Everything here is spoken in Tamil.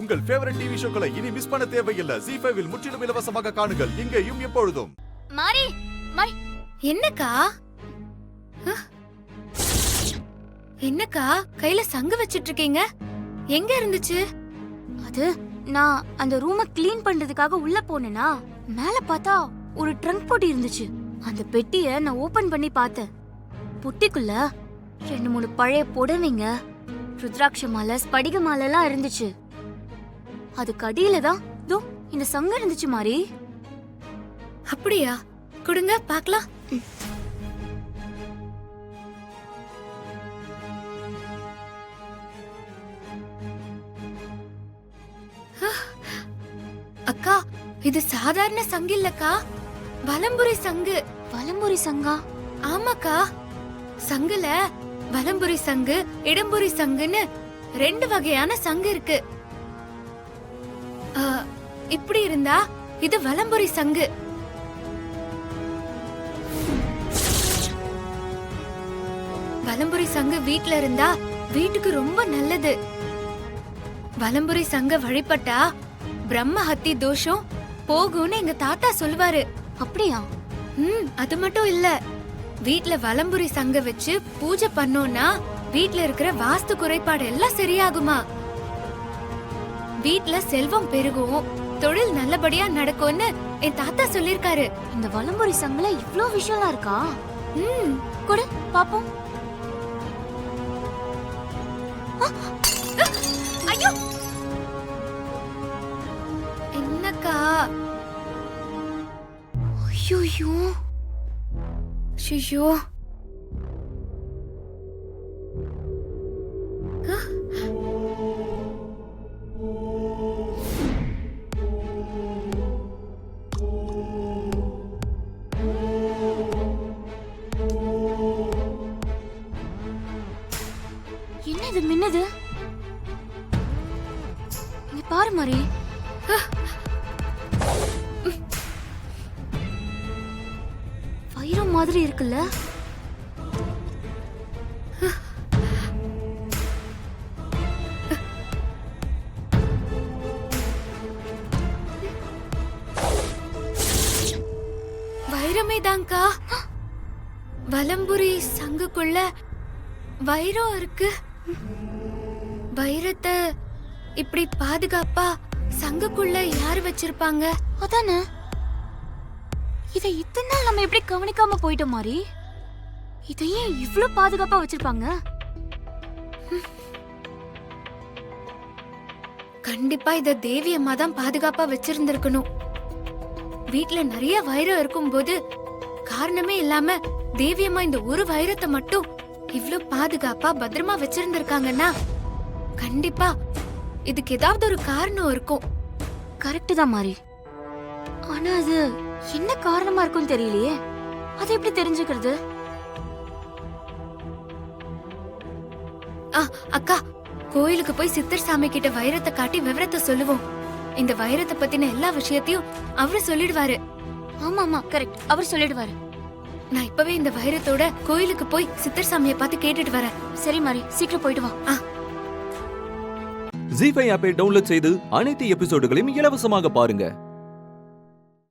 உங்கள் ஃபேவரட் டிவி ஷோக்களை இனி மிஸ் பண்ண தேவையில்லை. ZEE5 இல் முற்றிலும் இலவசமாக காணுங்கள். இங்கேயும் எப்பொழுதும். மாரி மாரி என்னக்கா? என்னக்கா கையில சங்கு வச்சிட்டு இருக்கீங்க? எங்க இருந்துச்சு அது? நான் அந்த ரூமை க்ளீன் பண்றதுக்காக உள்ள போனேனா, மேல பார்த்தா ஒரு ட்ரங்க் பொட்டி இருந்துச்சு. அந்த பெட்டிய நான் ஓபன் பண்ணி பார்த்தேன். பொட்டிக்குள்ள 2-3 பழைய புடவைங்க, ருத்ராட்ச மாலை, ஸ்படிக மாலை எல்லாம் இருந்துச்சு. அதுக்கு அடியில தான் தோ இந்த சங்கு இருந்துச்சு மாரி. அப்படியா? கொடுங்க பார்க்கலாம். அக்கா, இது சாதாரண சங்கு இல்லக்கா, வலம்புரி சங்கு. வலம்புரி சங்கா? ஆமாக்கா, சங்குல வலம்புரி சங்கு, இடம்புரி சங்குன்னு 2 வகையான சங்கு இருக்கு. இப்படி இருந்தா இது வலம்புரி சங்கு. வலம்புரி சங்கு வீட்ல இருந்தா வீட்டுக்கு ரொம்ப நல்லது. வலம்புரி சங்க வழிபட்டா பிரம்ம ஹத்தி தோஷம் போகும்னு எங்க தாத்தா சொல்லுவாரு. அப்படியா? அது மட்டும் இல்ல, வீட்ல வலம்புரி சங்க வச்சு பூஜை பண்ணோம்னா வீட்ல இருக்கிற வாஸ்து குறைபாடு எல்லாம் சரியாகுமா. வீட்ல செல்வம் பெருகும், தொழில் நல்லபடியா நடக்கும்னு என் தாத்தா சொல்லிருக்காரு. இந்த வலம்புரி சங்குல இவ்ளோ விஷயம்லாம் இருக்கா? கொடு பாப்போம். ஐயோ, என்னக்கா? ஐயோ ஷிஷோ, என்ன இது மின்னது? இங்க பாரு மாரி. வைரம் மாதிரி இருக்குல்ல? வைரமே தான்க்கா. வலம்புரி சங்குக்குள்ள வைரம் இருக்கு. வைரத்தை இப்படி பாதுகாப்பா சங்குக்குள்ள யாரு வச்சிருப்பாங்க? அதானே, இதை இத்தனை நாள் நம்ம எப்படி கவனிக்காம போயிட்டோம் மாரி. இதையே இவ்ளோ பாதுகாப்பா வச்சிருப்பாங்க? கண்டிப்பா இத தேவி அம்மா தான் பாதுகாப்பா வச்சிருந்திருக்கணும். வீட்ல நிறைய வைரம் இருக்கும்போது காரணமே இல்லாம தேவி அம்மா இந்த ஒரு வைரத்தை மட்டும் இவ்ளோ பாதுகாப்பா பத்திரமா வச்சிருந்திருக்காங்கன்னா கண்டிப்பா இதுக்கு ஏதாவது ஒரு காரணம் இருக்கும். கரெக்ட் தான் மாரி. ஆனா அது என்ன காரணமா இருக்கும் தெரியலையே. அதை எப்படி தெரிஞ்சுக்கிறது? அக்கா, கோயிலுக்கு போய் சித்தர் சாமி கிட்ட வைரத்தை காட்டி விவரத்தை சொல்லுவோம். இந்த வைரத்தை பத்தின எல்லா விஷயத்தையும் அவரு சொல்லிடுவாரு. ஆமா கரெக்ட், அவர் சொல்லிடுவாரு. நான் இப்பவே இந்த வைரத்தோட கோயிலுக்கு போய் சித்தர் சாமியை பார்த்து கேட்டுட்டு வரேன். சரி மாரி, சீக்கிரம் போயிட்டு வா. ZEE5 ஆப்பை டவுன்லோட் செய்து அனைத்து எபிசோடுகளையும் இலவசமாக பாருங்க.